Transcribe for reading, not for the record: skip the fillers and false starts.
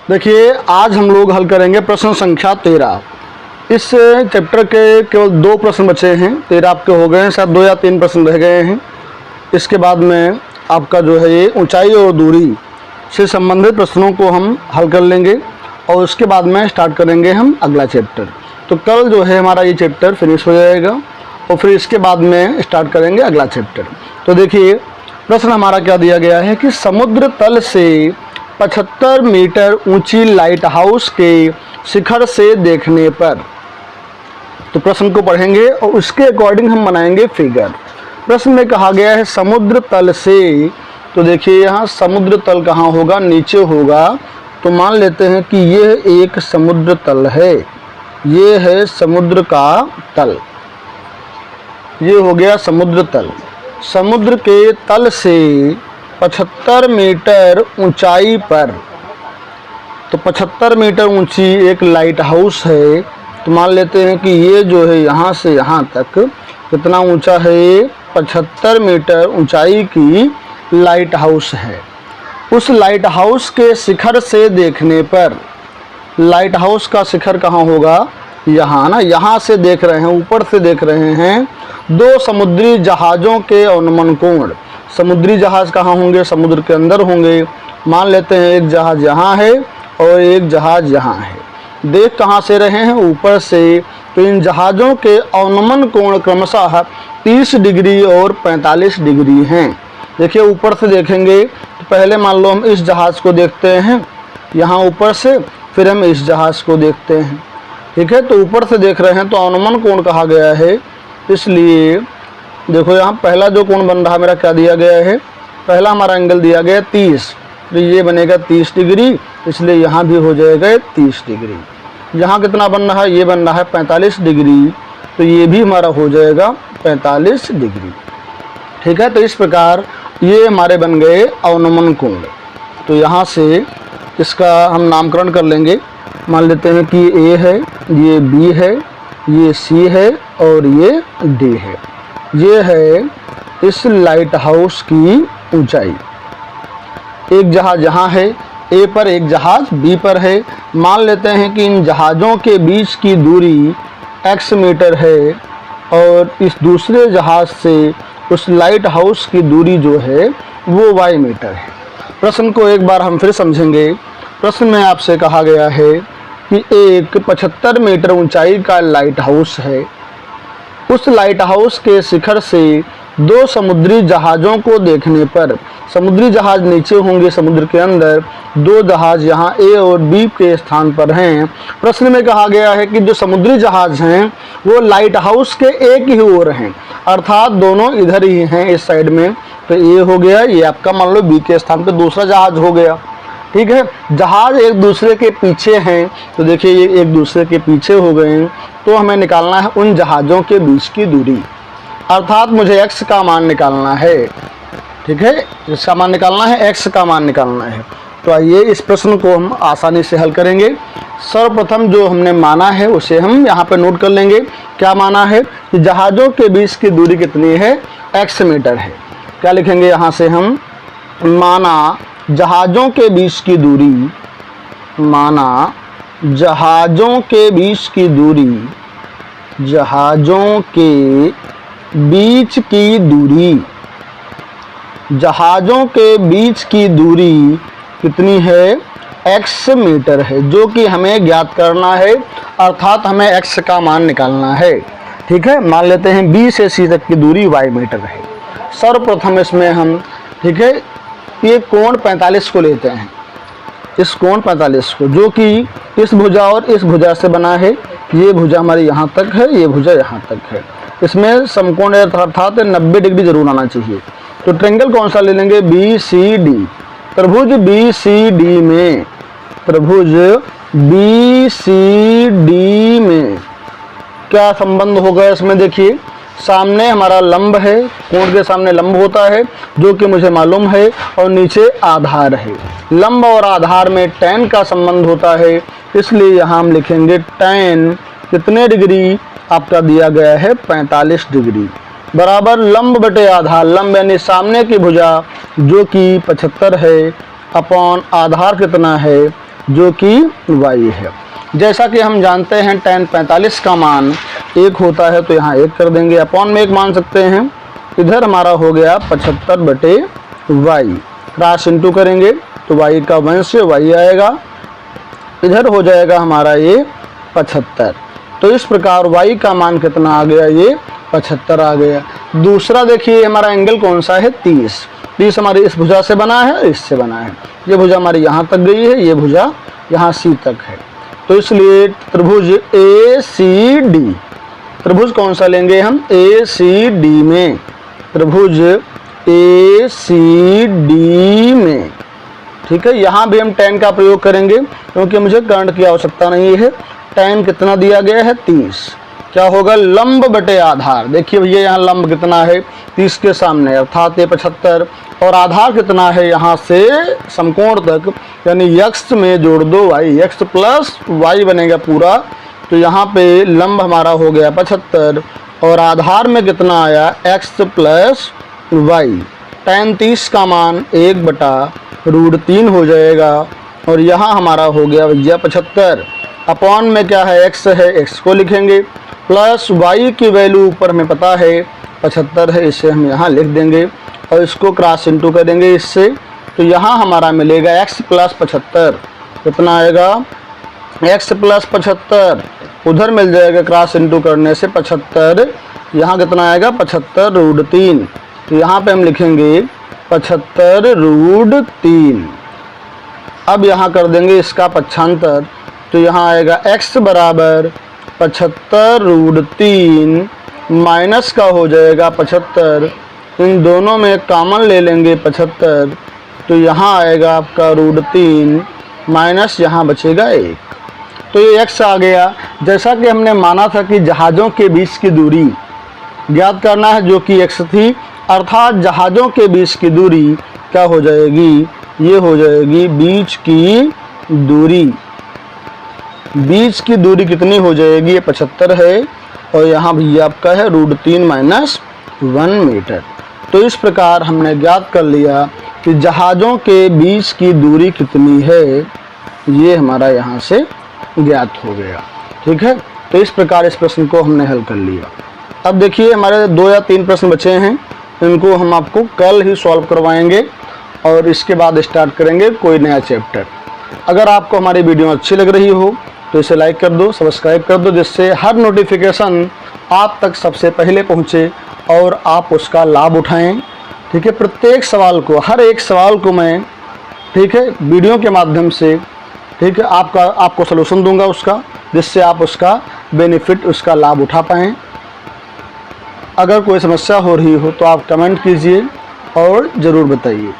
देखिए, आज हम लोग हल करेंगे प्रश्न संख्या 13। इस चैप्टर के केवल 2 प्रश्न बचे हैं। 13 आपके हो गए हैं, शायद 2 या 3 प्रश्न रह गए हैं। इसके बाद में आपका जो है ये ऊंचाई और दूरी से संबंधित प्रश्नों को हम हल कर लेंगे और उसके बाद में स्टार्ट करेंगे हम अगला चैप्टर। तो कल जो है हमारा ये चैप्टर फिनिश हो जाएगा और फिर इसके बाद में स्टार्ट करेंगे अगला चैप्टर। तो देखिए, प्रश्न हमारा क्या दिया गया है कि समुद्र तल से 75 मीटर ऊंची लाइट हाउस के शिखर से देखने पर। तो प्रश्न को पढ़ेंगे और उसके अकॉर्डिंग हम बनाएंगे फिगर। प्रश्न में कहा गया है समुद्र तल से, तो देखिए यहाँ समुद्र तल कहाँ होगा, नीचे होगा। तो मान लेते हैं कि यह एक समुद्र तल है, ये है समुद्र का तल, ये हो गया समुद्र तल। समुद्र के तल से 75 मीटर ऊंचाई पर, तो 75 मीटर ऊंची एक लाइट हाउस है। तो मान लेते हैं कि ये जो है यहाँ से यहाँ तक कितना ऊंचा है, 75 मीटर ऊंचाई की लाइट हाउस है। उस लाइट हाउस के शिखर से देखने पर, लाइट हाउस का शिखर कहाँ होगा, यहाँ ना, यहाँ से देख रहे हैं, ऊपर से देख रहे हैं 2 समुद्री जहाज़ों के अनुमान कोण। समुद्री जहाज़ कहाँ होंगे, समुद्र के अंदर होंगे। मान लेते हैं एक जहाज़ यहाँ है और एक जहाज़ यहाँ है। देख कहाँ से रहे हैं, ऊपर से। तो इन जहाज़ों के अवनमन कोण क्रमशः 30 डिग्री और 45 डिग्री हैं। देखिए, ऊपर से देखेंगे तो पहले मान लो हम इस जहाज़ को देखते हैं यहाँ ऊपर से, फिर हम इस जहाज़ को देखते हैं। ठीक है, तो ऊपर से देख रहे हैं तो अवनमन कोण कहा गया है, इसलिए देखो यहाँ पहला जो कोण बन रहा है मेरा क्या दिया गया है, पहला हमारा एंगल दिया गया 30, तो ये बनेगा 30 डिग्री, इसलिए यहाँ भी हो जाएगा 30 डिग्री। यहाँ कितना बन रहा है, ये बन रहा है 45 डिग्री, तो ये भी हमारा हो जाएगा 45 डिग्री। ठीक है, तो इस प्रकार ये हमारे बन गए अवनमन कोण। तो यहाँ से इसका हम नामकरण कर लेंगे। मान लेते हैं कि ए है, ये बी है, ये सी है और ये डी है। ये है इस लाइट हाउस की ऊंचाई। एक जहाज़ यहाँ है ए पर, एक जहाज़ बी पर है। मान लेते हैं कि इन जहाज़ों के बीच की दूरी x मीटर है और इस दूसरे जहाज़ से उस लाइट हाउस की दूरी जो है वो y मीटर है। प्रश्न को एक बार हम फिर समझेंगे। प्रश्न में आपसे कहा गया है कि एक 75 मीटर ऊंचाई का लाइट हाउस है। उस लाइट हाउस के शिखर से 2 समुद्री जहाज़ों को देखने पर, समुद्री जहाज़ नीचे होंगे समुद्र के अंदर, 2 जहाज़ यहाँ ए और बी के स्थान पर हैं। प्रश्न में कहा गया है कि जो समुद्री जहाज़ हैं वो लाइट हाउस के एक ही ओर हैं, अर्थात दोनों इधर ही हैं इस साइड में। तो ये हो गया, ये आपका मान लो बी के स्थान पर दूसरा जहाज़ हो गया। ठीक है, जहाज़ एक दूसरे के पीछे हैं, तो देखिए ये एक दूसरे के पीछे हो गए हैं। तो हमें निकालना है उन जहाज़ों के बीच की दूरी, अर्थात मुझे x का मान निकालना है। ठीक है, इसका मान निकालना है, x का मान निकालना है। तो आइए इस प्रश्न को हम आसानी से हल करेंगे। सर्वप्रथम जो हमने माना है उसे हम यहाँ पे नोट कर लेंगे। क्या माना है कि जहाज़ों के बीच की दूरी कितनी है, x मीटर है। क्या लिखेंगे यहाँ से हम, माना जहाज़ों के बीच की दूरी, माना जहाज़ों के बीच की दूरी, जहाज़ों के बीच की दूरी, जहाज़ों के बीच की दूरी कितनी है, x मीटर है, जो कि हमें ज्ञात करना है, अर्थात हमें x का मान निकालना है। ठीक है, मान लेते हैं B से C तक की दूरी y मीटर है। सर्वप्रथम इसमें हम, ठीक है, ये कोण 45 को लेते हैं, इस कोण 45 को, जो कि इस भुजा और इस भुजा से बना है। ये भुजा हमारी यहाँ तक है, ये भुजा यहाँ तक है। इसमें समकोण अर्थात 90 डिग्री जरूर आना चाहिए। तो ट्रायंगल कौन सा ले लेंगे, BCD। त्रिभुज BCD में, त्रिभुज BCD में क्या संबंध होगा इसमें, देखिए सामने हमारा लंब है, कोण के सामने लंब होता है जो कि मुझे मालूम है, और नीचे आधार है। लंब और आधार में tan का संबंध होता है, इसलिए यहाँ हम लिखेंगे tan कितने डिग्री आपका दिया गया है, 45 डिग्री, बराबर लंब बटे आधार, लंब यानी सामने की भुजा जो कि 75 है, अपॉन आधार कितना है जो कि y है। जैसा कि हम जानते हैं tan 45 का मान 1 होता है, तो यहाँ 1 कर देंगे, अपॉन में 1 मान सकते हैं। इधर हमारा हो गया 75/y, क्रॉस इंटू करेंगे तो y का वंश y आएगा, इधर हो जाएगा हमारा ये 75। तो इस प्रकार y का मान कितना आ गया, ये 75 आ गया। दूसरा देखिए हमारा एंगल कौन सा है, 30 हमारी इस भुजा से बना है, इससे बना है। ये भुजा हमारी यहाँ तक गई है, ये भुजा यहाँ C तक है। तो इसलिए त्रिभुज ACD, त्रिभुज कौन सा लेंगे हम, ACD में, त्रिभुज ACD में, ठीक है। यहाँ भी हम tan का प्रयोग करेंगे क्योंकि मुझे करंट की आवश्यकता नहीं है। tan कितना दिया गया है, 30। क्या होगा, लंब बटे आधार। देखिए भैया यहाँ लंब कितना है, 30 के सामने, अर्थात ये 75, और आधार कितना है यहाँ से समकोण तक, यानी x में जोड़ दो y, x प्लस y बनेगा पूरा। तो यहाँ पे लंब हमारा हो गया 75 और आधार में कितना आया, x प्लस y। tan 30 का मान 1/√3 हो जाएगा, और यहाँ हमारा हो गया भैया 75। अपॉन में क्या है, x है, x को लिखेंगे, प्लस y की वैल्यू ऊपर हमें पता है 75 है, इसे हम यहाँ लिख देंगे और इसको क्रॉस इंटू करेंगे इससे। तो यहाँ हमारा मिलेगा x प्लस 75, कितना आएगा, x प्लस 75, उधर मिल जाएगा क्रॉस इंटू करने से 75, यहाँ कितना आएगा 75√3। तो यहाँ पे हम लिखेंगे 75√3। अब यहाँ कर देंगे इसका पक्षांतर, तो यहाँ आएगा x बराबर 75√3 माइनस का हो जाएगा 75, इन दोनों में कॉमन ले लेंगे 75, तो यहाँ आएगा आपका √3 माइनस यहाँ बचेगा 1। तो ये x आ गया। जैसा कि हमने माना था कि जहाज़ों के बीच की दूरी ज्ञात करना है, जो कि x थी, अर्थात जहाज़ों के बीच की दूरी क्या हो जाएगी, ये हो जाएगी बीच की दूरी। बीच की दूरी कितनी हो जाएगी, ये 75 है, और यहाँ भी आपका है √3 माइनस 1 मीटर। तो इस प्रकार हमने ज्ञात कर लिया कि जहाज़ों के बीच की दूरी कितनी है, ये हमारा यहाँ से ज्ञात हो गया, ठीक है। तो इस प्रकार इस प्रश्न को हमने हल कर लिया। अब देखिए हमारे 2 या 3 प्रश्न बचे हैं, इनको हम आपको कल ही सॉल्व करवाएंगे और इसके बाद स्टार्ट करेंगे कोई नया चैप्टर। अगर आपको हमारी वीडियो अच्छी लग रही हो तो इसे लाइक कर दो, सब्सक्राइब कर दो, जिससे हर नोटिफिकेशन आप तक सबसे पहले पहुंचे और आप उसका लाभ उठाएं, ठीक है। प्रत्येक सवाल को, हर एक सवाल को मैं, ठीक है, वीडियो के माध्यम से, ठीक है, आपको सलूशन दूंगा उसका, जिससे आप उसका बेनिफिट, उसका लाभ उठा पाएँ। अगर कोई समस्या हो रही हो तो आप कमेंट कीजिए और ज़रूर बताइए।